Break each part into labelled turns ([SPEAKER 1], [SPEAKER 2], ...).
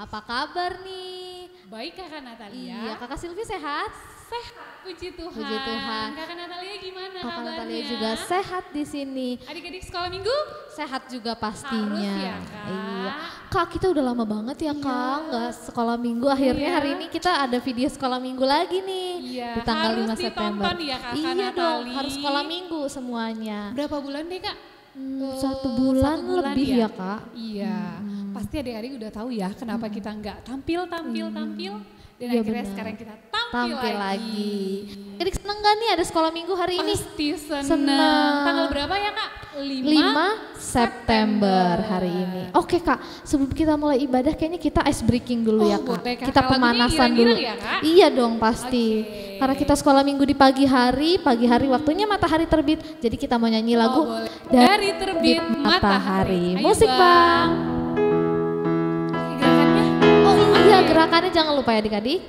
[SPEAKER 1] Apa kabar nih?
[SPEAKER 2] Baik Kakak Natalia.
[SPEAKER 1] Iya, Kakak Silvi sehat?
[SPEAKER 2] Sehat, puji Tuhan.
[SPEAKER 1] Puji Tuhan.
[SPEAKER 2] Kakak Natalia gimana
[SPEAKER 1] Kakak
[SPEAKER 2] kabarnya?
[SPEAKER 1] Natalia juga sehat di sini.
[SPEAKER 2] Adik-adik sekolah minggu?
[SPEAKER 1] Sehat juga pastinya.
[SPEAKER 2] Harus ya, Kak.
[SPEAKER 1] Iya. Kak, kita udah lama banget ya Kak nggak sekolah minggu. Akhirnya
[SPEAKER 2] Iya.
[SPEAKER 1] hari ini kita ada video sekolah minggu lagi nih.
[SPEAKER 2] Iya,
[SPEAKER 1] Di tanggal
[SPEAKER 2] harus
[SPEAKER 1] 5 September.
[SPEAKER 2] ditonton ya, Kakak
[SPEAKER 1] Iya dong,
[SPEAKER 2] Natali.
[SPEAKER 1] harus sekolah minggu semuanya.
[SPEAKER 2] Berapa bulan deh Kak?
[SPEAKER 1] 1 bulan lebih ya Kak.
[SPEAKER 2] Iya, pasti adik-adik udah tahu ya kenapa kita nggak tampil. Dan
[SPEAKER 1] Iya,
[SPEAKER 2] akhirnya
[SPEAKER 1] benar.
[SPEAKER 2] sekarang kita tampil
[SPEAKER 1] Lagi. Adik seneng gak nih ada sekolah minggu hari ini?
[SPEAKER 2] Pasti senang.
[SPEAKER 1] Seneng.
[SPEAKER 2] Tanggal berapa ya Kak?
[SPEAKER 1] 5 September hari ini. Oke Kak, sebelum kita mulai ibadah kayaknya kita ice breaking dulu ya Kak.
[SPEAKER 2] boleh, Kak.
[SPEAKER 1] Kita
[SPEAKER 2] Lagunya
[SPEAKER 1] pemanasan dulu.
[SPEAKER 2] irang-irang ya, Kak?
[SPEAKER 1] Iya dong pasti.
[SPEAKER 2] Oke.
[SPEAKER 1] Karena kita sekolah minggu di pagi hari waktunya matahari terbit. Jadi kita mau nyanyi lagu
[SPEAKER 2] boleh. Dari terbit matahari. Ayo,
[SPEAKER 1] Musik Bang.
[SPEAKER 2] Gerakannya?
[SPEAKER 1] Oh iya gerakannya jangan lupa ya adik-adik.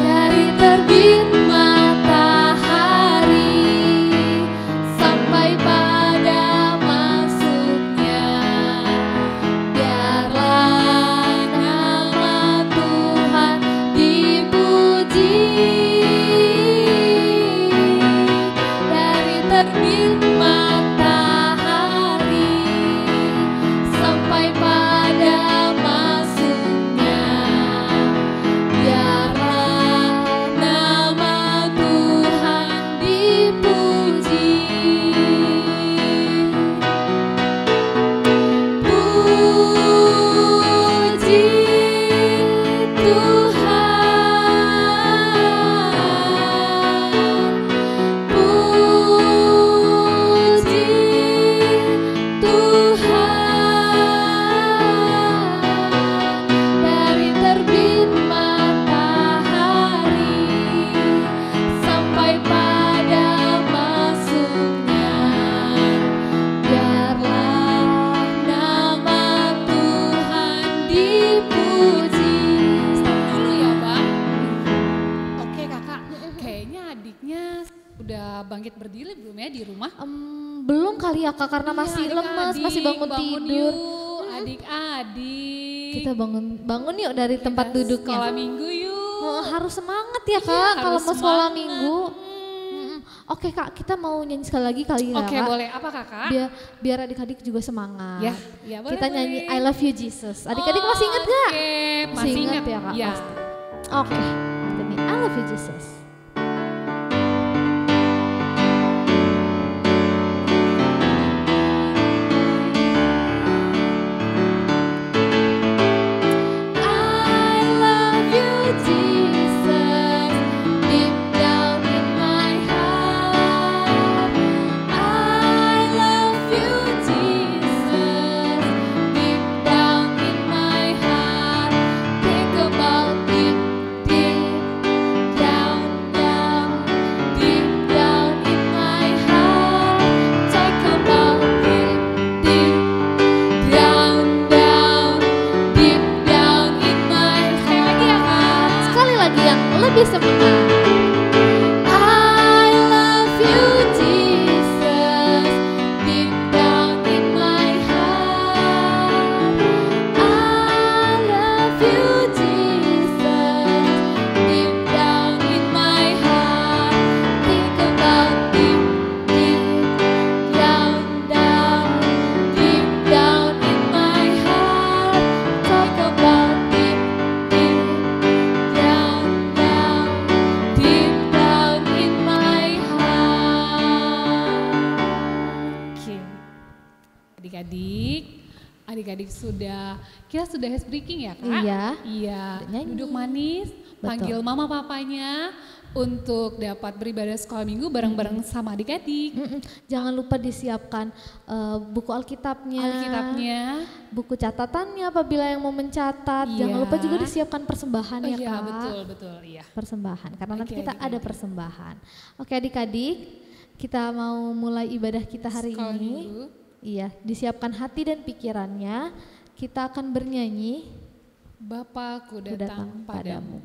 [SPEAKER 1] Dari terbit matahari sampai pada masuknya, biarlah nama Tuhan dipuji. Dari terbit matahari sampai pada masuknya, biarlah nama Tuhan dipuji. Puji Tuhan, puji Tuhan. Dari terbit matahari sampai pada masuknya, biarlah nama Tuhan dipuji.
[SPEAKER 2] Stop dulu ya Bang. Oke Kakak, kayaknya adiknya udah bangkit berdiri belum ya di rumah?
[SPEAKER 1] Belum kali ya Kak karena
[SPEAKER 2] Iya,
[SPEAKER 1] masih lemas,
[SPEAKER 2] adik-adik,
[SPEAKER 1] masih bangun tidur.
[SPEAKER 2] Yuk, adik-adik.
[SPEAKER 1] Kita bangun yuk dari tempat
[SPEAKER 2] Kita
[SPEAKER 1] duduknya.
[SPEAKER 2] Sekolah minggu yuk.
[SPEAKER 1] Harus semangat ya Kak kalau
[SPEAKER 2] harus
[SPEAKER 1] mau sekolah
[SPEAKER 2] semangat.
[SPEAKER 1] minggu. Oke Kak, kita mau nyanyi sekali lagi kali ya
[SPEAKER 2] Oke
[SPEAKER 1] Kak.
[SPEAKER 2] boleh, apa Kakak?
[SPEAKER 1] Biar adik-adik juga semangat.
[SPEAKER 2] Ya, ya boleh.
[SPEAKER 1] Kita nyanyi
[SPEAKER 2] boleh.
[SPEAKER 1] I Love You Jesus. Adik-adik masih ingat gak?
[SPEAKER 2] Oke, masih ingat
[SPEAKER 1] ya Kak?
[SPEAKER 2] Ya.
[SPEAKER 1] Pasti. Oke, kita nyanyi I Love You Jesus. I love you, Jesus, deep down in my heart. I love you, Jesus, deep down in my heart. Think about deep, deep down, deep down in my heart. Talk about deep, deep down, deep down in my heart. Sekali lagi yang lebih semangat. I love you, Jesus, deep down in my heart. I love you, Jesus, deep down in my heart. Think about deep, deep down, deep down in my heart. Talk about deep, deep down, deep down in my heart.
[SPEAKER 2] Oke. Adik-adik kita sudah has breaking ya Kak?
[SPEAKER 1] Iya.
[SPEAKER 2] Iya.
[SPEAKER 1] Udah nyanyi.
[SPEAKER 2] Duduk manis, panggil mama papanya untuk dapat beribadah sekolah minggu bareng-bareng sama adik-adik.
[SPEAKER 1] Jangan lupa disiapkan buku Alkitabnya, buku catatannya apabila yang mau mencatat.
[SPEAKER 2] Iya.
[SPEAKER 1] Jangan lupa juga disiapkan persembahan
[SPEAKER 2] Oh
[SPEAKER 1] ya
[SPEAKER 2] iya,
[SPEAKER 1] Kak.
[SPEAKER 2] betul, iya.
[SPEAKER 1] Persembahan, karena nanti
[SPEAKER 2] Oke,
[SPEAKER 1] kita ada
[SPEAKER 2] adik-adik.
[SPEAKER 1] persembahan. Oke adik-adik, kita mau mulai ibadah kita hari
[SPEAKER 2] Sekolah
[SPEAKER 1] ini.
[SPEAKER 2] minggu.
[SPEAKER 1] Iya, disiapkan hati dan pikirannya. Kita akan bernyanyi.
[SPEAKER 2] Bapa, ku datang padamu.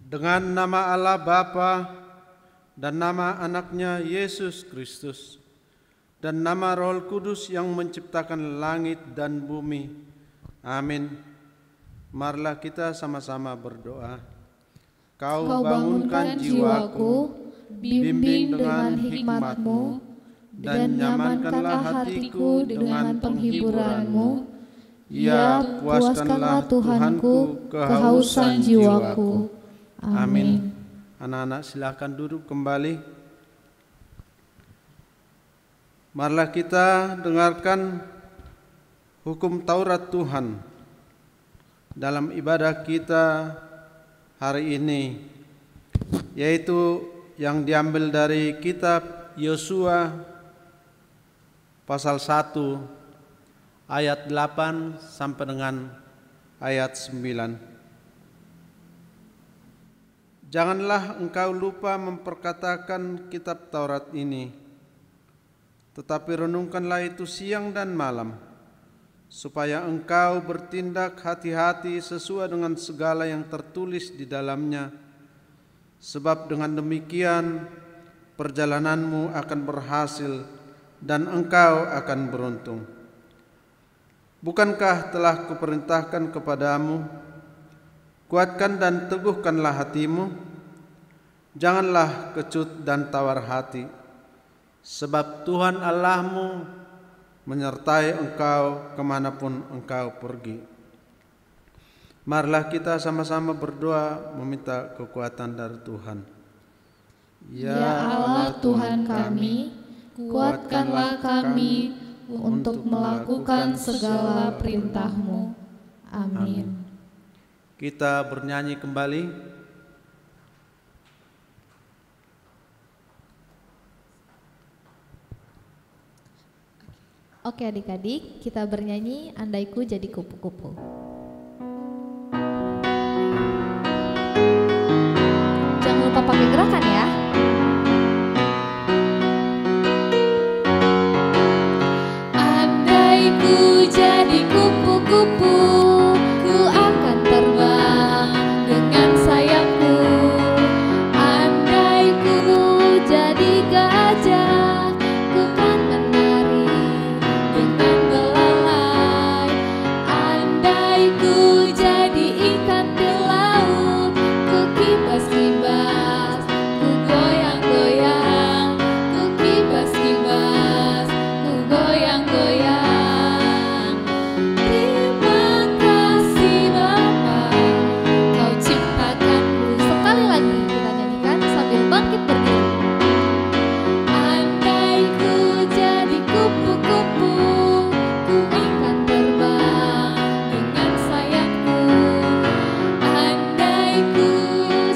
[SPEAKER 3] Dengan nama Allah Bapa dan nama anaknya Yesus Kristus dan nama Roh Kudus yang menciptakan langit dan bumi. Amin. Marilah kita sama-sama berdoa. Kau bangunkan jiwaku, bimbing dengan hikmat-Mu, dan nyamankanlah hatiku dengan penghiburan-Mu. Ya, puaskanlah Tuhanku kehausan jiwaku. Amin. Anak-anak silakan duduk kembali. Marilah kita dengarkan hukum Taurat Tuhan dalam ibadah kita hari ini, yaitu yang diambil dari kitab Yosua pasal 1 ayat 8 sampai dengan ayat 9. Janganlah engkau lupa memperkatakan kitab Taurat ini, tetapi renungkanlah itu siang dan malam, supaya engkau bertindak hati-hati sesuai dengan segala yang tertulis di dalamnya. Sebab dengan demikian perjalananmu akan berhasil dan engkau akan beruntung. Bukankah telah kuperintahkan kepadamu, kuatkan dan teguhkanlah hatimu, janganlah kecut dan tawar hati, sebab Tuhan Allahmu menyertai engkau kemanapun engkau pergi. Marilah kita sama-sama berdoa meminta kekuatan dari Tuhan.
[SPEAKER 1] Ya Allah Tuhan kami, kuatkanlah kami untuk melakukan segala perintah-Mu. Amin.
[SPEAKER 3] Kita bernyanyi kembali.
[SPEAKER 1] Oke adik-adik, kita bernyanyi Andaiku Jadi Kupu-Kupu. pakai gerakan ya. Andai ku jadi kupu-kupu, ku akan terbang dengan sayapku. Andai ku jadi gajah, ku kan menari dengan belalai. Andai ku jadi ikan di laut, ku kibas-kibas, ku goyang-goyang, ku kibas-kibas, ku goyang-goyang. Terima kasih Bapa, Kau ciptakanku. Sekali lagi kita nyanyikan sambil bangkit berdiri. Andai ku jadi kupu-kupu, ku akan terbang dengan sayapku. Andai ku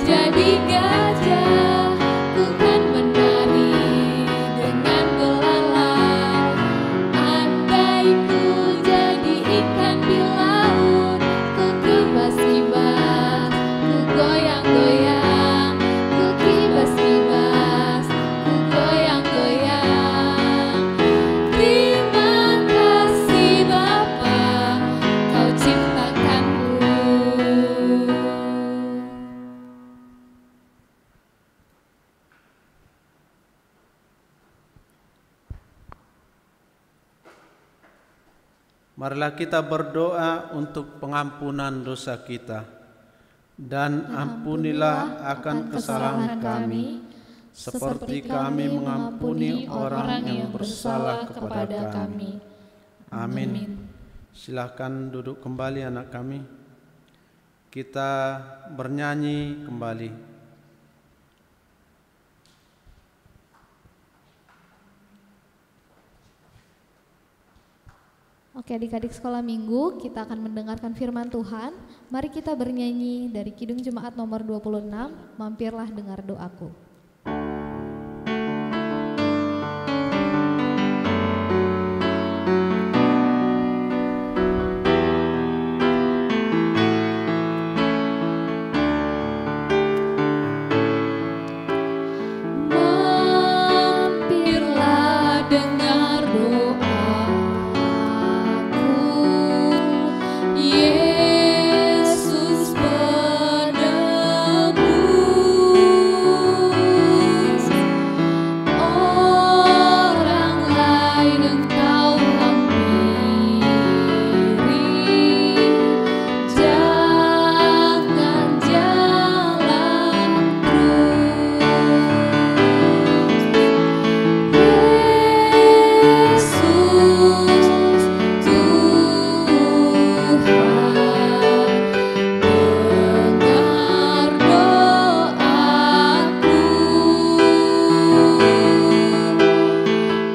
[SPEAKER 1] jadi gajah, ku kan menari dengan belalai. Andai ku jadi ikan di laut, ku kibas-kibas, ku goyang-goyang, ku kibas-kibas, ku goyang-goyang. Terima kasih Bapa, Kau ciptakanku.
[SPEAKER 3] Marilah kita berdoa untuk pengampunan dosa kita. Dan ampunilah akan kesalahan kami, seperti kami mengampuni orang yang bersalah kepada kami. Amin. Silahkan duduk kembali anak kami. Kita bernyanyi kembali.
[SPEAKER 1] Oke, adik-adik sekolah minggu, kita akan mendengarkan firman Tuhan. Mari kita bernyanyi dari Kidung Jemaat nomor 26, Mampirlah Dengar Doaku. Mampirlah dengar doaku, Yesus penebus. Orang lain Engkau hampiri, jangan jalan terus. Yesus Tuhan, dengar doaku.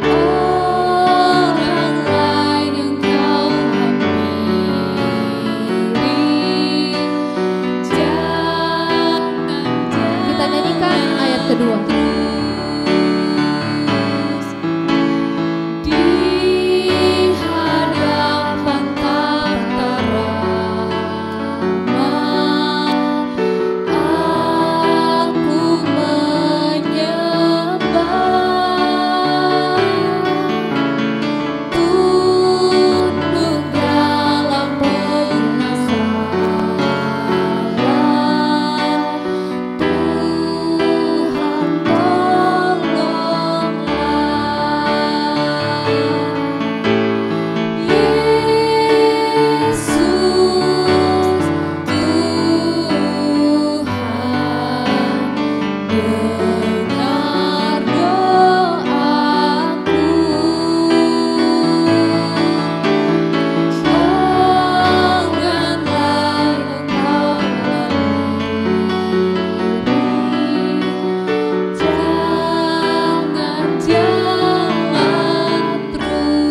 [SPEAKER 1] Orang lain Engkau hampiri, jangan jalan. Kita nyanyikan ayat kedua. Di hadapan tata rahmat, aku menyembah, tunduk dalam pengasalan Tuhan, tolonglah. Yesus Tuhan, dengar doaku. Janganlah Engkau hampiri, jangan jalan terus.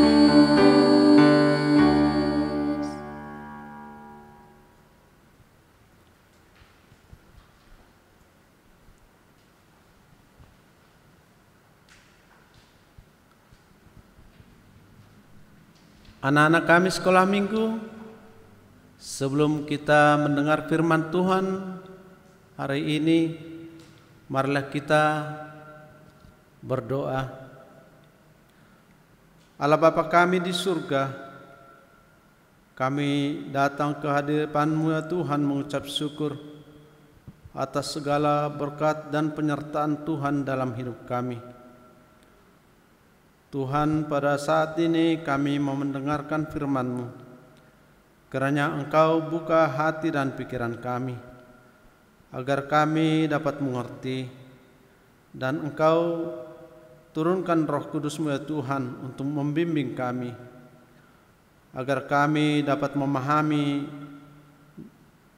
[SPEAKER 3] Anak-anak kami sekolah minggu, sebelum kita mendengar firman Tuhan hari ini, Marilah kita berdoa. Allah Bapa kami di surga, kami datang ke hadapan-Mu ya Tuhan mengucap syukur atas segala berkat dan penyertaan Tuhan dalam hidup kami. Tuhan, pada saat ini kami mau mendengarkan firman-Mu. Kiranya Engkau buka hati dan pikiran kami, agar kami dapat mengerti, dan Engkau turunkan Roh Kudus-Mu ya Tuhan untuk membimbing kami, agar kami dapat memahami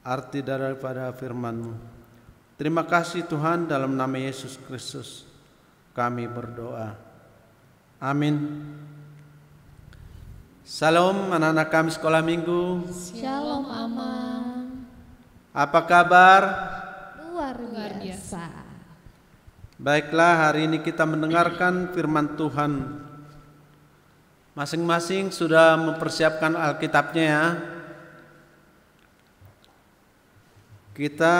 [SPEAKER 3] arti daripada firman-Mu. Terima kasih Tuhan, dalam nama Yesus Kristus kami berdoa. Amin. Salam anak-anak kami sekolah minggu.
[SPEAKER 1] Shalom aman.
[SPEAKER 3] Apa kabar?
[SPEAKER 1] Luar biasa.
[SPEAKER 3] Baiklah, hari ini kita mendengarkan firman Tuhan. Masing-masing sudah mempersiapkan Alkitabnya ya. Kita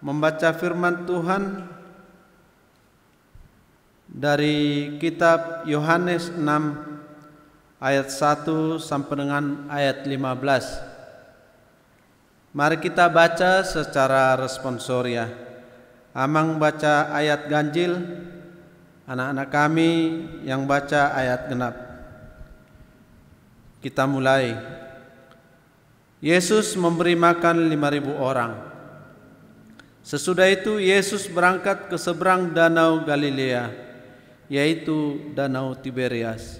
[SPEAKER 3] membaca firman Tuhan dari kitab Yohanes 6 ayat 1 sampai dengan ayat 15. Mari kita baca secara responsoria. Amang baca ayat ganjil, anak-anak kami yang baca ayat genap. Kita mulai. Yesus memberi makan 5.000 orang. Sesudah itu Yesus berangkat ke seberang danau Galilea, yaitu danau Tiberias.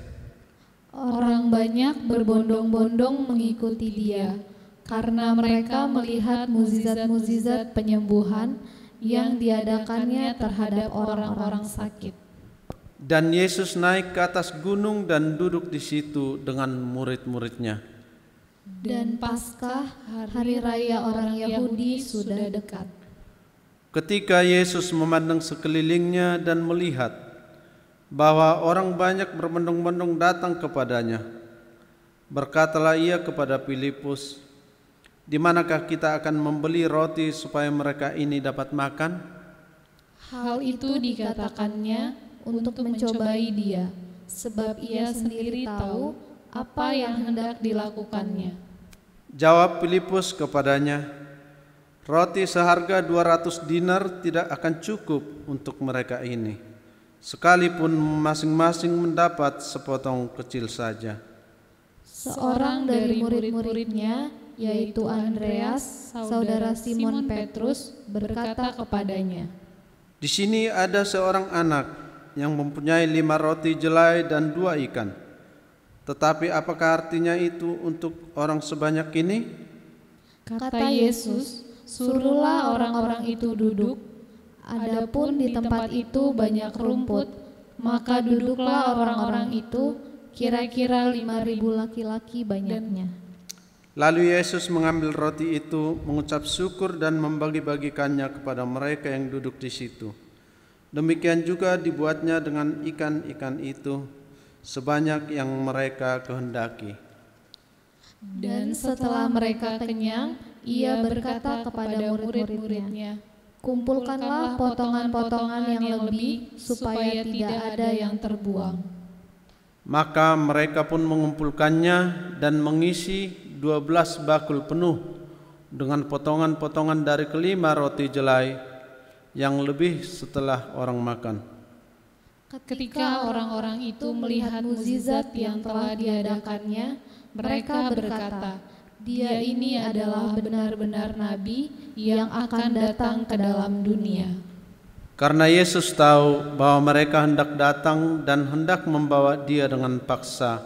[SPEAKER 1] Orang banyak berbondong-bondong mengikuti Dia, karena mereka melihat mukjizat-mukjizat penyembuhan yang diadakannya terhadap orang-orang sakit.
[SPEAKER 3] Dan Yesus naik ke atas gunung dan duduk di situ dengan murid-muridnya.
[SPEAKER 1] Dan Paskah, hari raya orang Yahudi, sudah dekat.
[SPEAKER 3] Ketika Yesus memandang sekelilingnya dan melihat bahwa orang banyak berbondong-bondong datang kepadanya, berkatalah ia kepada Filipus, "Di manakah kita akan membeli roti supaya mereka ini dapat makan?"
[SPEAKER 1] Hal itu dikatakannya untuk mencobai Dia, sebab Ia sendiri tahu apa yang hendak dilakukannya.
[SPEAKER 3] Jawab Filipus kepadanya, "Roti seharga 200 dinar tidak akan cukup untuk mereka ini, sekalipun masing-masing mendapat sepotong kecil saja."
[SPEAKER 1] Seorang dari murid-muridnya, yaitu Andreas, saudara Simon Petrus, berkata kepadanya,
[SPEAKER 3] "Di sini ada seorang anak yang mempunyai 5 roti jelai dan 2 ikan. Tetapi apakah artinya itu untuk orang sebanyak ini?"
[SPEAKER 1] Kata Yesus, "Suruhlah orang-orang itu duduk. Adapun di tempat itu banyak rumput, maka duduklah orang-orang itu, kira-kira 5.000 laki-laki banyaknya."
[SPEAKER 3] Lalu Yesus mengambil roti itu, mengucap syukur dan membagi-bagikannya kepada mereka yang duduk di situ. Demikian juga dibuatnya dengan ikan-ikan itu, sebanyak yang mereka kehendaki.
[SPEAKER 1] Dan setelah mereka kenyang, Ia berkata kepada murid-muridnya, "Kumpulkanlah potongan-potongan yang lebih, supaya tidak ada yang terbuang."
[SPEAKER 3] Maka mereka pun mengumpulkannya dan mengisi 12 bakul penuh dengan potongan-potongan dari kelima roti jelai yang lebih setelah orang makan.
[SPEAKER 1] Ketika orang-orang itu melihat mukjizat yang telah diadakannya, mereka berkata, "Dia ini adalah benar-benar nabi yang akan datang ke dalam dunia."
[SPEAKER 3] Karena Yesus tahu bahwa mereka hendak datang dan hendak membawa Dia dengan paksa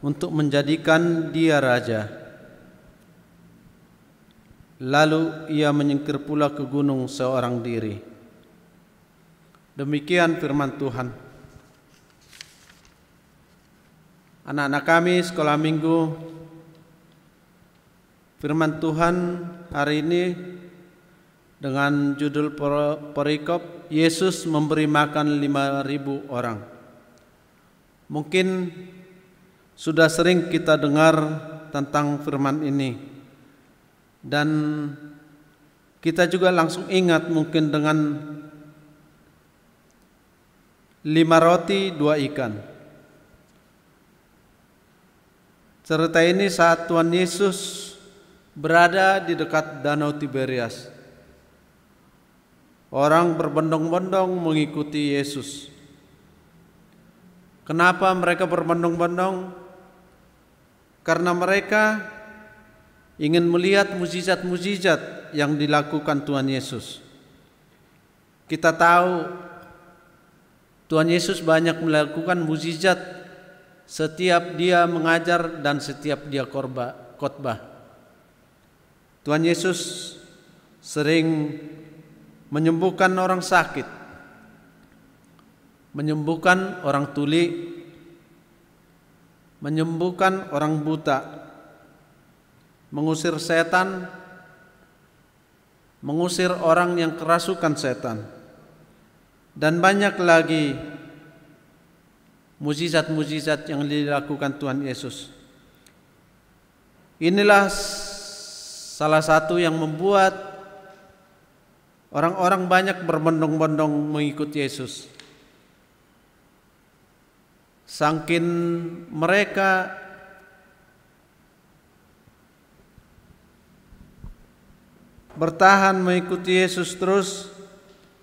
[SPEAKER 3] untuk menjadikan Dia raja. Lalu Ia menyingkir pula ke gunung seorang diri. Demikian firman Tuhan. Anak-anak kami sekolah minggu, firman Tuhan hari ini dengan judul perikop, Yesus memberi makan 5.000 orang. Mungkin sudah sering kita dengar tentang firman ini, dan kita juga langsung ingat mungkin dengan 5 roti 2 ikan. Cerita ini saat Tuhan Yesus berada di dekat Danau Tiberias. Orang berbondong-bondong mengikuti Yesus. Kenapa mereka berbondong-bondong? Karena mereka ingin melihat mukjizat-mukjizat yang dilakukan Tuhan Yesus. Kita tahu Tuhan Yesus banyak melakukan mukjizat setiap dia mengajar dan setiap dia khotbah. Tuhan Yesus sering menyembuhkan orang sakit, menyembuhkan orang tuli, menyembuhkan orang buta, mengusir setan, mengusir orang yang kerasukan setan, dan banyak lagi mukjizat-mukjizat yang dilakukan Tuhan Yesus. Inilah salah satu yang membuat orang-orang banyak berbondong-bondong mengikut Yesus. Saking mereka bertahan mengikuti Yesus terus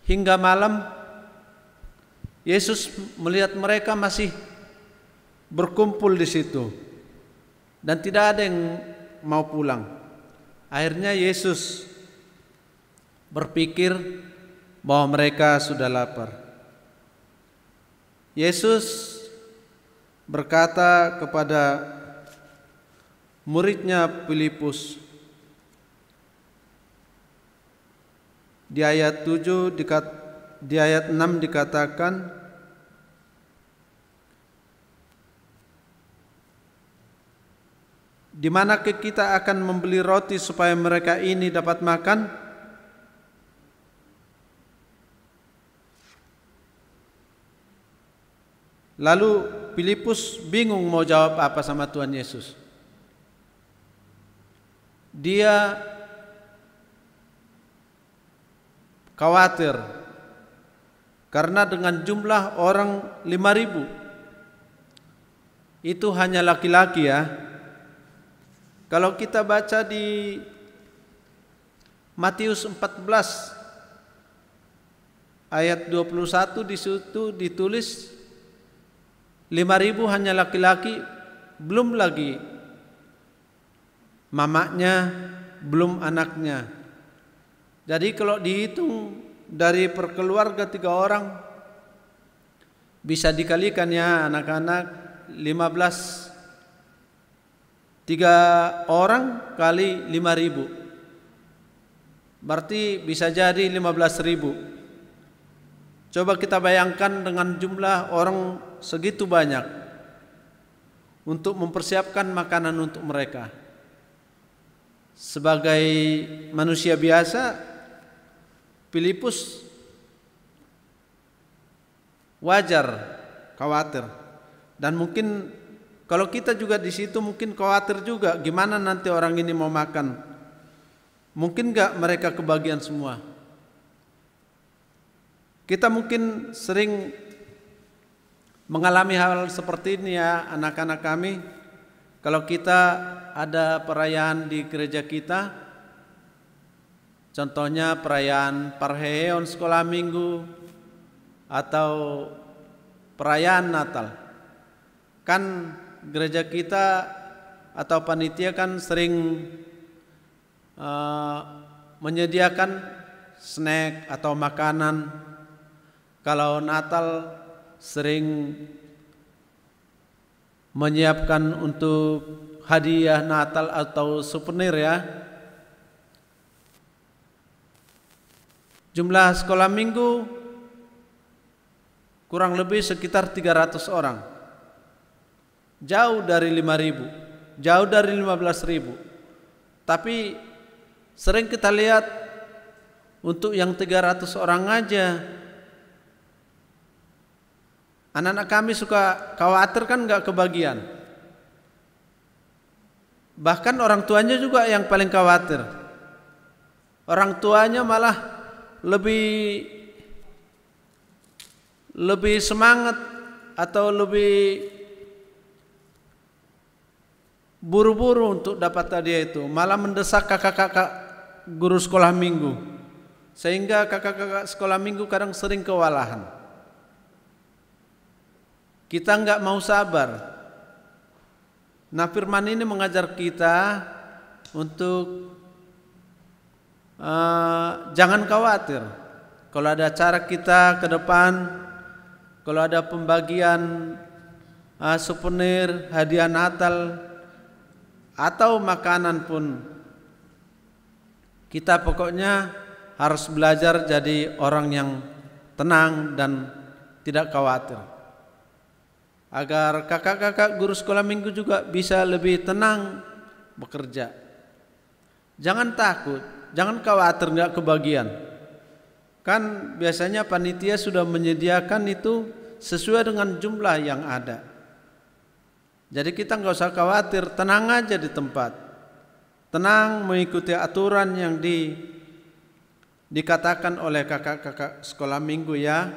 [SPEAKER 3] hingga malam, Yesus melihat mereka masih berkumpul di situ dan tidak ada yang mau pulang. Akhirnya Yesus berpikir bahwa mereka sudah lapar. Yesus berkata kepada muridnya Filipus di ayat 7 di ayat 6 dikatakan, di manakah kita akan membeli roti supaya mereka ini dapat makan? Lalu Filipus bingung mau jawab apa sama Tuhan Yesus. Dia khawatir karena dengan jumlah orang 5.000 itu hanya laki-laki ya. Kalau kita baca di Matius 14 ayat 21 di situ ditulis 5.000 hanya laki-laki, belum lagi mamanya, belum anaknya. Jadi kalau dihitung dari per keluarga 3 orang bisa dikalikan ya anak-anak 3 orang kali 5.000 berarti bisa jadi 15.000. Coba kita bayangkan dengan jumlah orang segitu banyak untuk mempersiapkan makanan untuk mereka. Sebagai manusia biasa, Filipus wajar khawatir, dan mungkin kalau kita juga di situ mungkin khawatir juga gimana nanti orang ini mau makan. Mungkin enggak mereka kebagian semua. Kita mungkin sering mengalami hal seperti ini ya anak-anak kami. Kalau kita ada perayaan di gereja kita, contohnya perayaan Parheon sekolah minggu atau perayaan Natal, kan gereja kita atau panitia kan sering menyediakan snack atau makanan. Kalau Natal sering menyiapkan untuk hadiah Natal atau souvenir ya. Jumlah sekolah minggu kurang lebih sekitar 300 orang. Jauh dari 5.000, jauh dari 15.000. Tapi sering kita lihat untuk yang 300 orang aja, anak-anak kami suka khawatir kan nggak kebagian. Bahkan orang tuanya juga yang paling khawatir. orang tuanya malah lebih semangat atau lebih buru-buru untuk dapat hadiah itu, malah mendesak kakak-kakak guru sekolah minggu, sehingga kakak-kakak sekolah minggu kadang sering kewalahan. Kita enggak mau sabar. Nah, firman ini mengajar kita untuk jangan khawatir. Kalau ada acara kita ke depan, kalau ada pembagian souvenir, hadiah Natal, atau makanan pun, kita pokoknya harus belajar jadi orang yang tenang dan tidak khawatir, agar kakak-kakak guru sekolah minggu juga bisa lebih tenang bekerja. Jangan takut, jangan khawatir nggak kebagian. Kan biasanya panitia sudah menyediakan itu sesuai dengan jumlah yang ada. Jadi kita nggak usah khawatir, tenang aja di tempat, tenang mengikuti aturan yang dikatakan oleh kakak-kakak sekolah minggu ya.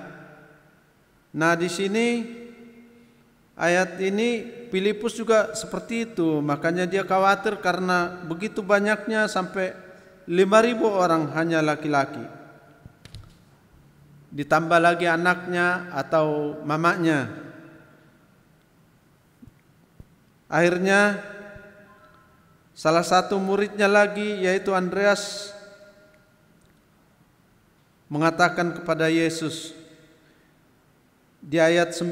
[SPEAKER 3] Nah, di sini ayat ini Filipus juga seperti itu, makanya dia khawatir karena begitu banyaknya sampai 5.000 orang hanya laki-laki. Ditambah lagi anaknya atau mamanya. Akhirnya salah satu muridnya lagi yaitu Andreas mengatakan kepada Yesus di ayat 9,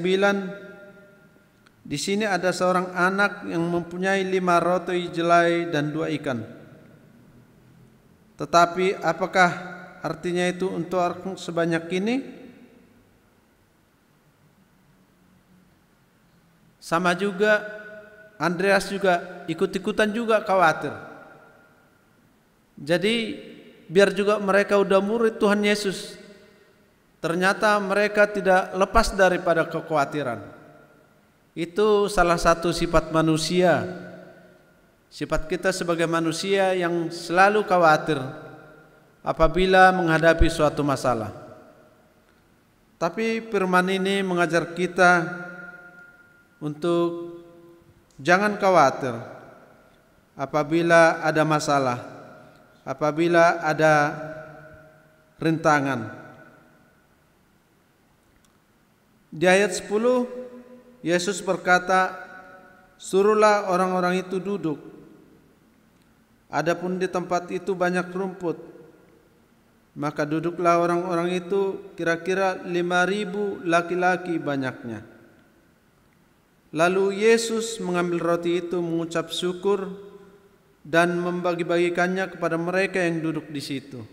[SPEAKER 3] di sini ada seorang anak yang mempunyai 5 roti jelai dan 2 ikan. Tetapi apakah artinya itu untuk orang sebanyak ini? Sama juga Andreas juga ikut-ikutan juga khawatir. Jadi biar juga mereka udah murid Tuhan Yesus, ternyata mereka tidak lepas daripada kekhawatiran. Itu salah satu sifat manusia. Sifat kita sebagai manusia yang selalu khawatir apabila menghadapi suatu masalah. Tapi firman ini mengajar kita untuk jangan khawatir apabila ada masalah, apabila ada rintangan. Di ayat 10 Yesus berkata, suruhlah orang-orang itu duduk. Adapun di tempat itu banyak rumput, maka duduklah orang-orang itu, kira-kira 5.000 laki-laki banyaknya. Lalu Yesus mengambil roti itu, mengucap syukur dan membagi-bagikannya kepada mereka yang duduk di situ.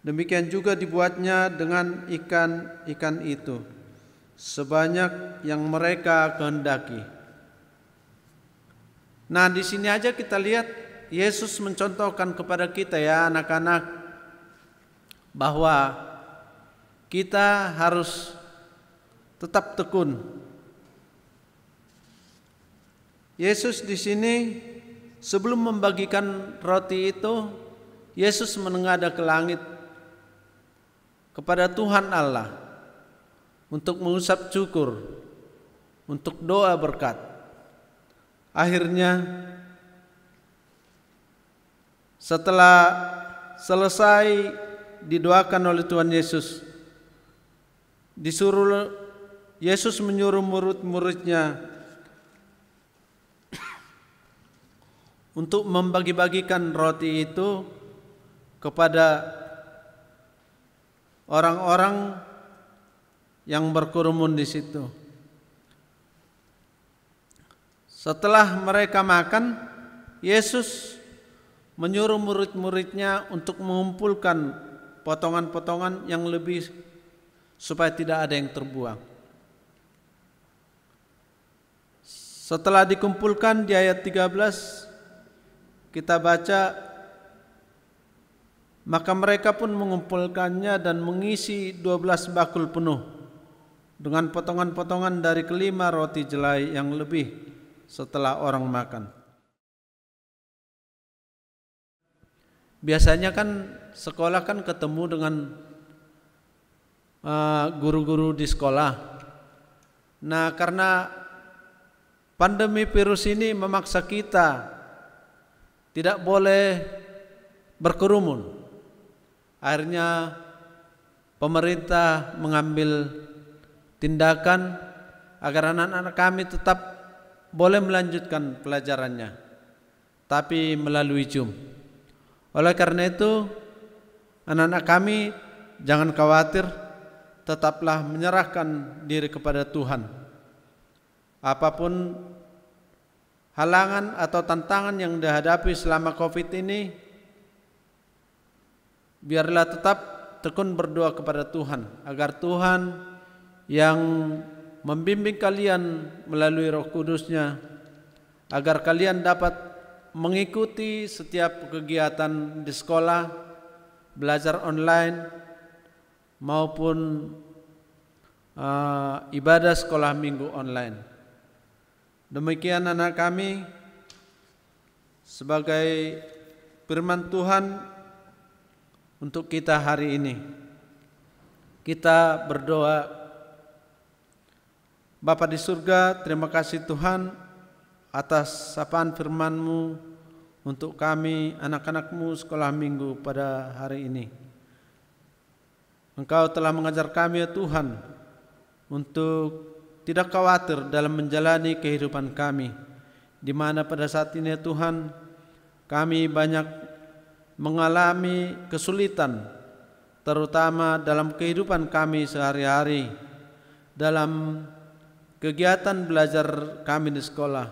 [SPEAKER 3] Demikian juga dibuatnya dengan ikan-ikan itu, sebanyak yang mereka kehendaki. Nah, di sini aja kita lihat Yesus mencontohkan kepada kita ya anak-anak, bahwa kita harus tetap tekun. Yesus di sini sebelum membagikan roti itu, Yesus menengadah ke langit kepada Tuhan Allah untuk mengusap syukur, untuk doa berkat. Akhirnya setelah selesai didoakan oleh Tuhan Yesus, Yesus menyuruh murid-muridnya untuk membagi-bagikan roti itu kepada orang-orang yang berkerumun di situ. Setelah mereka makan, Yesus menyuruh murid-muridnya untuk mengumpulkan potongan-potongan yang lebih supaya tidak ada yang terbuang. Setelah dikumpulkan di ayat 13 kita baca, maka mereka pun mengumpulkannya dan mengisi 12 bakul penuh dengan potongan-potongan dari kelima roti jelai yang lebih setelah orang makan. biasanya kan sekolah kan ketemu dengan guru-guru di sekolah. Nah, karena pandemi virus ini memaksa kita tidak boleh berkerumun. Akhirnya pemerintah mengambil tindakan agar anak-anak kami tetap boleh melanjutkan pelajarannya, tapi melalui Zoom. Oleh karena itu, anak-anak kami jangan khawatir, tetaplah menyerahkan diri kepada Tuhan. Apapun halangan atau tantangan yang dihadapi selama COVID ini, biarlah tetap tekun berdoa kepada Tuhan agar Tuhan yang membimbing kalian melalui Roh Kudus-Nya, agar kalian dapat mengikuti setiap kegiatan di sekolah, belajar online maupun ibadah sekolah minggu online. Demikian anak kami, sebagai firman Tuhan untuk kita hari ini. Kita berdoa. Bapa di surga, terima kasih Tuhan atas sapaan firman-Mu untuk kami anak-anak-Mu sekolah minggu pada hari ini. Engkau telah mengajar kami ya Tuhan untuk tidak khawatir dalam menjalani kehidupan kami, di mana pada saat ini ya Tuhan kami banyak mengalami kesulitan, terutama dalam kehidupan kami sehari-hari, dalam kegiatan belajar kami di sekolah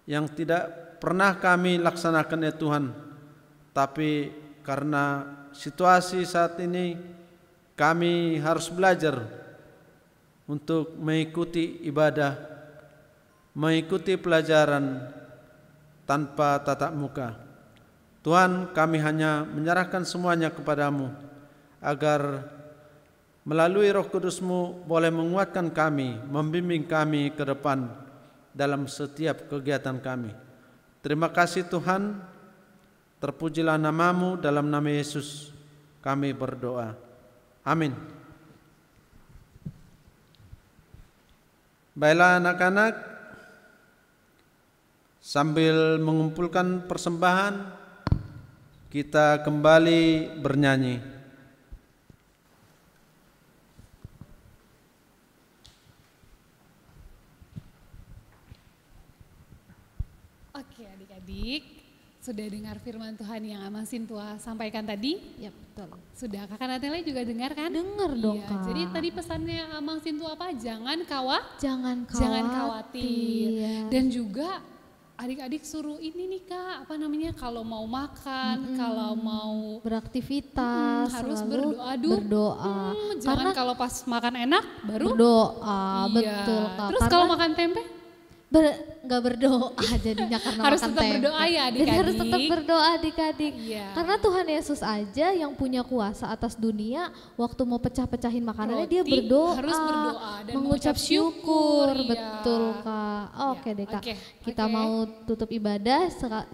[SPEAKER 3] yang tidak pernah kami laksanakan ya Tuhan, tapi karena situasi saat ini kami harus belajar untuk mengikuti ibadah, mengikuti pelajaran tanpa tatap muka. Tuhan, kami hanya menyerahkan semuanya kepadamu agar melalui Roh Kudus-Mu boleh menguatkan kami, membimbing kami ke depan dalam setiap kegiatan kami. Terima kasih Tuhan, terpujilah nama-Mu, dalam nama Yesus kami berdoa. Amin. Baiklah anak-anak, sambil mengumpulkan persembahan, kita kembali bernyanyi.
[SPEAKER 2] Oke adik-adik, sudah dengar firman Tuhan yang Amang Sintua sampaikan tadi?
[SPEAKER 1] Ya betul.
[SPEAKER 2] Sudah, Kakak Natela juga dengar kan?
[SPEAKER 1] Dengar dong
[SPEAKER 2] iya,
[SPEAKER 1] Kak.
[SPEAKER 2] Jadi tadi pesannya Amang Sintua apa? Jangan
[SPEAKER 1] Jangan
[SPEAKER 2] khawatir.
[SPEAKER 1] Iya.
[SPEAKER 2] Dan juga adik-adik suruh ini nih Kak, apa namanya, kalau mau makan, kalau mau
[SPEAKER 1] beraktivitas
[SPEAKER 2] harus
[SPEAKER 1] selalu
[SPEAKER 2] berdoa dulu.
[SPEAKER 1] Berdoa.
[SPEAKER 2] Jangan
[SPEAKER 1] Karena
[SPEAKER 2] kalau pas makan enak baru
[SPEAKER 1] berdoa,
[SPEAKER 2] Iya.
[SPEAKER 1] betul Kak.
[SPEAKER 2] Terus
[SPEAKER 1] Karena
[SPEAKER 2] kalau makan tempe?
[SPEAKER 1] nggak berdoa jadinya karena
[SPEAKER 2] Harus
[SPEAKER 1] makan
[SPEAKER 2] tetap
[SPEAKER 1] tempe.
[SPEAKER 2] berdoa ya
[SPEAKER 1] Jadi
[SPEAKER 2] adik-adik.
[SPEAKER 1] harus tetap berdoa adik-adik.
[SPEAKER 2] Iya.
[SPEAKER 1] Karena Tuhan Yesus aja yang punya kuasa atas dunia, waktu mau pecah-pecahin makanannya dia
[SPEAKER 2] Roti
[SPEAKER 1] berdoa,
[SPEAKER 2] harus berdoa dan
[SPEAKER 1] mengucap
[SPEAKER 2] mengucap
[SPEAKER 1] syukur.
[SPEAKER 2] syukur, iya.
[SPEAKER 1] Betul Kak. Oke
[SPEAKER 2] Iya,
[SPEAKER 1] deh Kak.
[SPEAKER 2] oke,
[SPEAKER 1] Kita
[SPEAKER 2] oke.
[SPEAKER 1] mau tutup ibadah,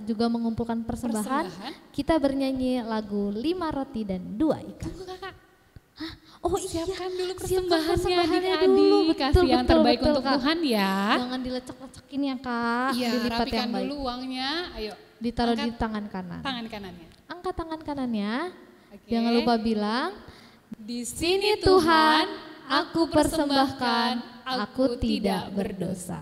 [SPEAKER 1] juga mengumpulkan persembahan. Kita bernyanyi lagu 5 roti dan 2 ikan.
[SPEAKER 2] Tunggu Kakak.
[SPEAKER 1] Oh iya,
[SPEAKER 2] Siapkan dulu
[SPEAKER 1] siapkan
[SPEAKER 2] persembahannya
[SPEAKER 1] persembahannya
[SPEAKER 2] adik-adik.
[SPEAKER 1] dulu.
[SPEAKER 2] Kasih
[SPEAKER 1] Betul,
[SPEAKER 2] yang
[SPEAKER 1] betul,
[SPEAKER 2] terbaik
[SPEAKER 1] betul,
[SPEAKER 2] untuk
[SPEAKER 1] Kak.
[SPEAKER 2] Tuhan ya.
[SPEAKER 1] Jangan dilecek-lecekin ya Kak,
[SPEAKER 2] Iya,
[SPEAKER 1] dilipat yang
[SPEAKER 2] rapikan
[SPEAKER 1] baik.
[SPEAKER 2] dulu uangnya. Ayo,
[SPEAKER 1] Ditaruh
[SPEAKER 2] angkat
[SPEAKER 1] di tangan kanan.
[SPEAKER 2] tangan kanannya.
[SPEAKER 1] Angkat tangan kanannya.
[SPEAKER 2] Oke.
[SPEAKER 1] Jangan lupa bilang,
[SPEAKER 2] Di
[SPEAKER 1] "Sini Tuhan, aku persembahkan, aku tidak berdosa."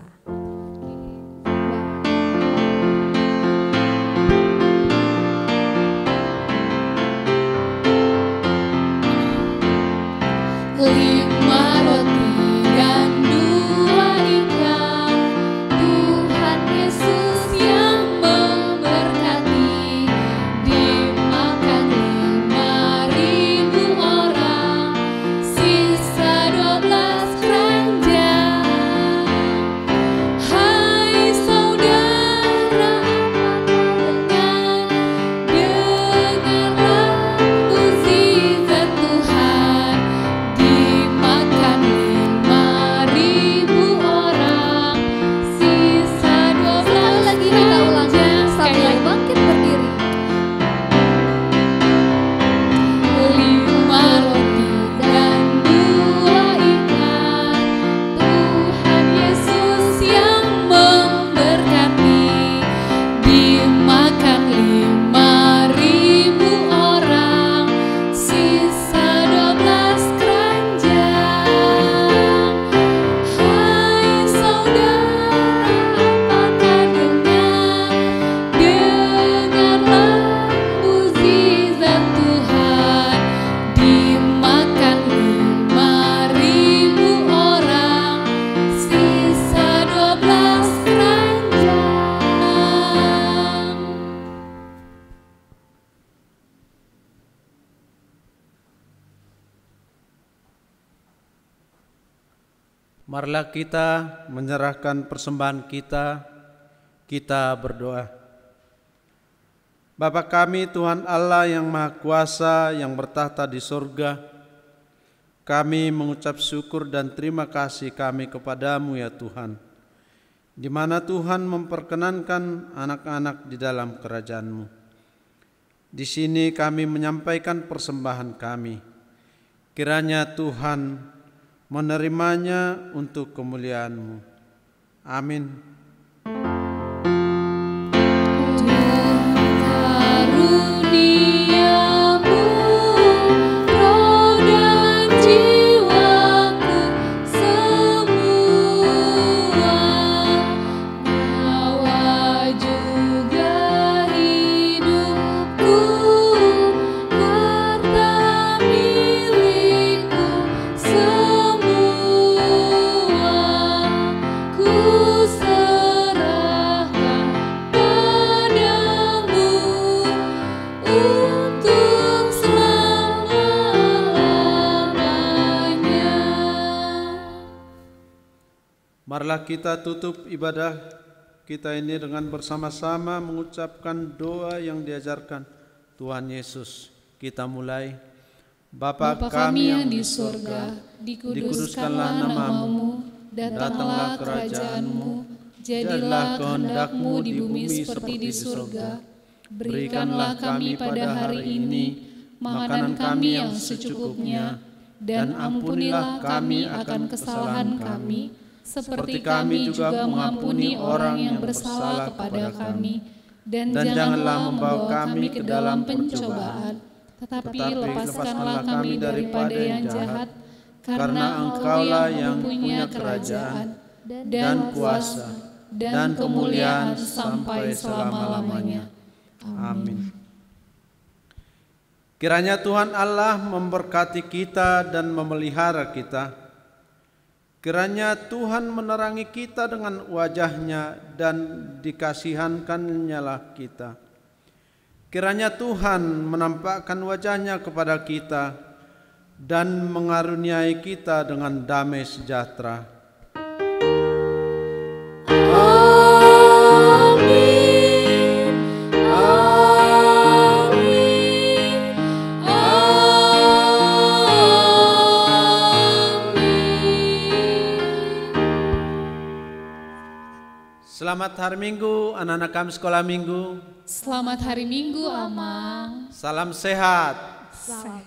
[SPEAKER 1] Lima roti dan 2 ikan, Tuhan Yesus yang memberkati, dimakan 5.000 orang, sisa 12 keranjang.
[SPEAKER 3] Marilah kita menyerahkan persembahan kita berdoa. Bapa kami, Tuhan Allah yang Maha Kuasa yang bertahta di surga, kami mengucap syukur dan terima kasih kami kepadamu ya Tuhan, di mana Tuhan memperkenankan anak-anak di dalam kerajaan-Mu. Di sini kami menyampaikan persembahan kami. Kiranya Tuhan menerimanya untuk kemuliaan-Mu. Amin. Marilah kita tutup ibadah kita ini dengan bersama-sama mengucapkan doa yang diajarkan Tuhan Yesus. Kita mulai. Bapa kami yang di surga, dikuduskanlah nama-Mu, datanglah kerajaan-Mu, jadilah kehendak-Mu di bumi seperti di surga. Berikanlah kami pada hari ini makanan kami yang secukupnya, dan ampunilah kami akan kesalahan kami, seperti kami juga mengampuni orang yang bersalah kepada kami. Dan janganlah membawa kami ke dalam pencobaan, tetapi lepaskanlah kami daripada yang jahat, karena Engkau-lah yang punya kerajaan, dan kuasa, dan kemuliaan sampai selama-lamanya. Amin. Kiranya Tuhan Allah memberkati kita dan memelihara kita. Kiranya Tuhan menerangi kita dengan wajah-Nya dan dikasihankan-Nya lah kita. Kiranya Tuhan menampakkan wajah-Nya kepada kita dan mengaruniai kita dengan damai sejahtera. Selamat hari Minggu, anak-anak kami sekolah Minggu.
[SPEAKER 2] Selamat hari Minggu, Amang.
[SPEAKER 3] Salam sehat.
[SPEAKER 2] Salam.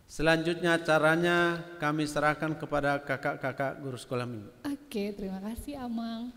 [SPEAKER 3] Selanjutnya caranya kami serahkan kepada kakak-kakak guru sekolah Minggu.
[SPEAKER 2] Oke, terima kasih, Amang.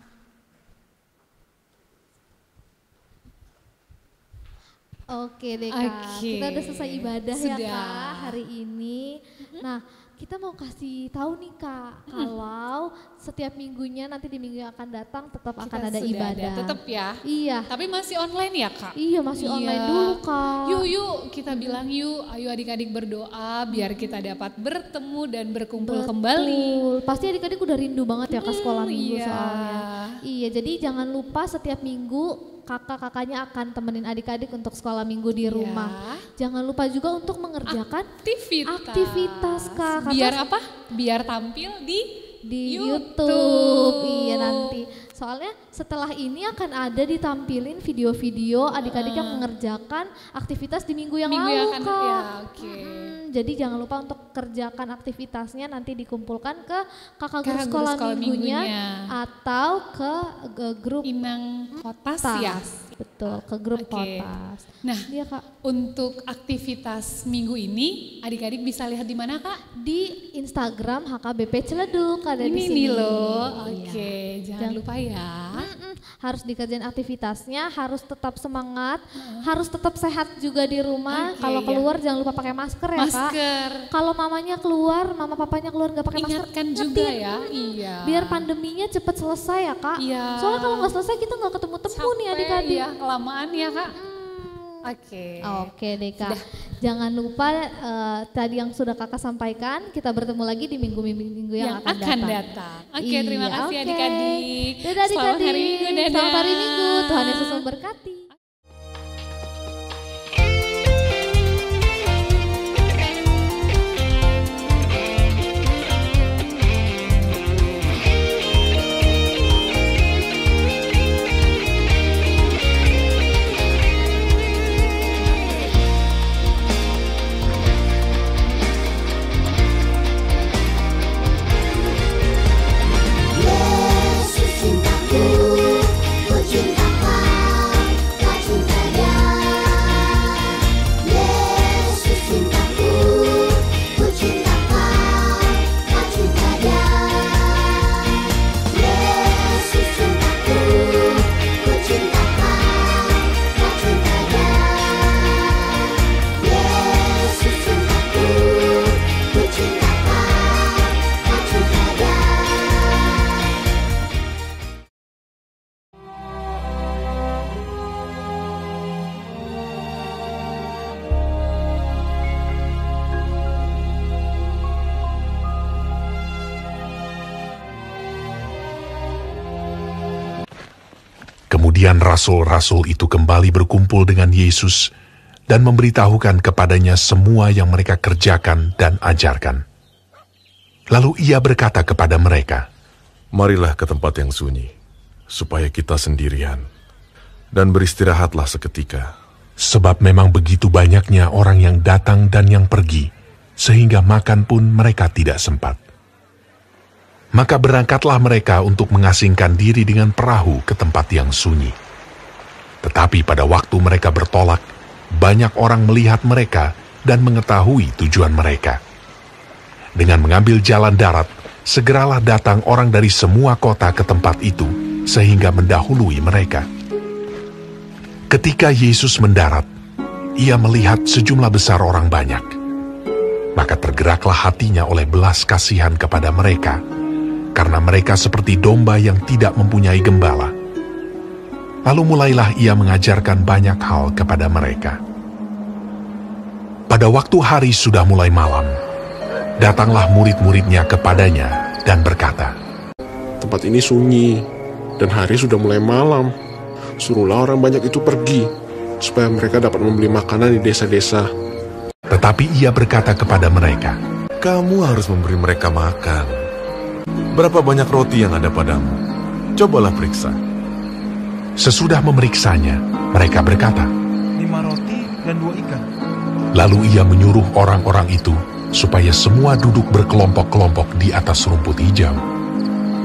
[SPEAKER 1] Oke deh Kak, kita udah selesai ibadah ya Kak hari ini. Nah, kita mau kasih tahu nih Kak, kalau setiap minggunya nanti di minggu yang akan datang tetap akan ada ibadah.
[SPEAKER 2] Tetap ya?
[SPEAKER 1] Iya.
[SPEAKER 2] Tapi masih online ya Kak?
[SPEAKER 1] Iya, masih online dulu Kak.
[SPEAKER 2] Yuk kita bilang yuk, ayo adik-adik berdoa biar kita dapat bertemu dan berkumpul kembali.
[SPEAKER 1] Pasti adik-adik udah rindu banget ya ke sekolah minggu soalnya. Iya, jadi jangan lupa setiap minggu kakak-kakaknya akan temenin adik-adik untuk sekolah minggu di rumah. Jangan lupa juga untuk mengerjakan aktivitas Kak.
[SPEAKER 2] Biar apa? Biar tampil di
[SPEAKER 1] YouTube. Iya nanti. Soalnya setelah ini akan ada ditampilin video-video adik-adik yang mengerjakan aktivitas di minggu yang lalu Kak.
[SPEAKER 2] Ya,
[SPEAKER 1] jadi jangan lupa untuk kerjakan aktivitasnya nanti dikumpulkan ke kakak guru sekolah minggunya atau ke grup
[SPEAKER 2] Inang Kotas ya.
[SPEAKER 1] Betul, ke grup Kotas.
[SPEAKER 2] Nah, iya, Kak. Untuk aktivitas minggu ini adik-adik bisa lihat di mana Kak?
[SPEAKER 1] Di Instagram HKBP Ciledug ada di sini.
[SPEAKER 2] Ini loh. Oke, jangan lupa ya.
[SPEAKER 1] Harus dikerjain aktivitasnya, harus tetap semangat, harus tetap sehat juga di rumah. Kalau keluar jangan lupa pakai masker ya Kak. Kalau mamanya keluar, mama papanya keluar nggak pakai masker,
[SPEAKER 2] ingatkan juga ya. Iya.
[SPEAKER 1] Biar pandeminya cepat selesai ya Kak.
[SPEAKER 2] Iya.
[SPEAKER 1] Soalnya kalau nggak selesai kita nggak ketemu nih adik-adik.
[SPEAKER 2] Iya, kelamaan ya Kak. Oke
[SPEAKER 1] deh Kak. Jangan lupa tadi yang sudah Kakak sampaikan, kita bertemu lagi di minggu-minggu yang akan datang.
[SPEAKER 2] Oke, terima kasih adik-adik.
[SPEAKER 1] Dadah adik-adik.
[SPEAKER 2] Selamat hari Minggu, dadah.
[SPEAKER 1] Selamat hari Minggu. Tuhan Yesus memberkati.
[SPEAKER 4] Kemudian rasul-rasul itu kembali berkumpul dengan Yesus dan memberitahukan kepadanya semua yang mereka kerjakan dan ajarkan. Lalu ia berkata kepada mereka,
[SPEAKER 5] "Marilah ke tempat yang sunyi, supaya kita sendirian, dan beristirahatlah seketika."
[SPEAKER 4] Sebab memang begitu banyaknya orang yang datang dan yang pergi, sehingga makan pun mereka tidak sempat. Maka berangkatlah mereka untuk mengasingkan diri dengan perahu ke tempat yang sunyi. Tetapi pada waktu mereka bertolak, banyak orang melihat mereka dan mengetahui tujuan mereka. Dengan mengambil jalan darat, segeralah datang orang dari semua kota ke tempat itu, sehingga mendahului mereka. Ketika Yesus mendarat, ia melihat sejumlah besar orang banyak. Maka tergeraklah hatinya oleh belas kasihan kepada mereka, karena mereka seperti domba yang tidak mempunyai gembala. Lalu mulailah ia mengajarkan banyak hal kepada mereka. Pada waktu hari sudah mulai malam, datanglah murid-muridnya kepadanya dan berkata,
[SPEAKER 6] "Tempat ini sunyi, dan hari sudah mulai malam. Suruhlah orang banyak itu pergi, supaya mereka dapat membeli makanan di desa-desa."
[SPEAKER 4] Tetapi ia berkata kepada mereka,
[SPEAKER 5] "Kamu harus memberi mereka makan. Berapa banyak roti yang ada padamu? Cobalah periksa."
[SPEAKER 4] Sesudah memeriksanya, mereka berkata,
[SPEAKER 7] 5 roti dan 2 ikan.
[SPEAKER 4] Lalu ia menyuruh orang-orang itu supaya semua duduk berkelompok-kelompok di atas rumput hijau.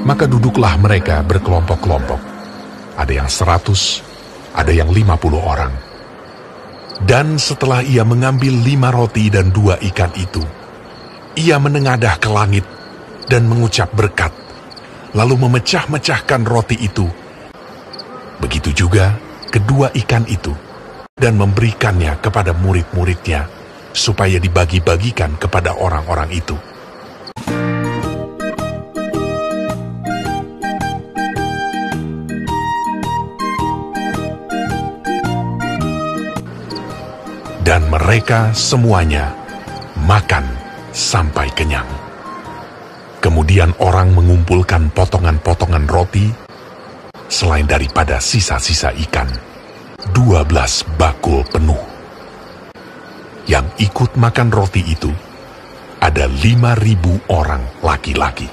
[SPEAKER 4] Maka duduklah mereka berkelompok-kelompok. Ada yang 100, ada yang 50 orang. Dan setelah ia mengambil 5 roti dan 2 ikan itu, ia menengadah ke langit dan mengucap berkat, lalu memecah-mecahkan roti itu. Begitu juga kedua ikan itu, dan memberikannya kepada murid-muridnya, supaya dibagi-bagikan kepada orang-orang itu. Dan mereka semuanya makan sampai kenyang. Kemudian orang mengumpulkan potongan-potongan roti, selain daripada sisa-sisa ikan, 12 bakul penuh. Yang ikut makan roti itu, ada 5.000 orang laki-laki.